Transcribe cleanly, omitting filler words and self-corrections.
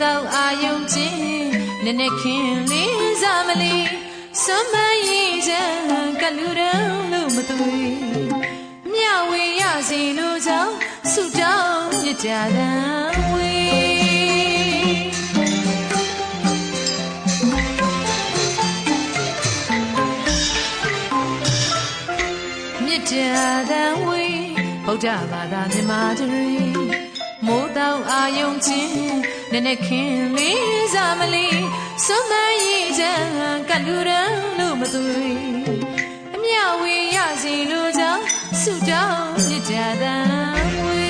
တောက်အာယုံချင်းနဲ့နဲ့ခင်လေးစားမလီစွမ်းမရင်ချမ်းကလူတော်လို့မသွေမြဝေရစီလိုကြောင့်ဆုတောင်းမြတ်ကြတံဝေမြတ်ကြတံဝေဗုဒ္ဓဘာသာမြန်မာတရီမိုးတောင်အာယုံချင်းနဲ့နဲ့ခင်လေးစားမလီစွမ်းမရင်ချမ်းကလူတော်လို့မသွေအမြဝေရစီလိုကြောင့်ဆုတောင်းမြတ်ကြတံဝေ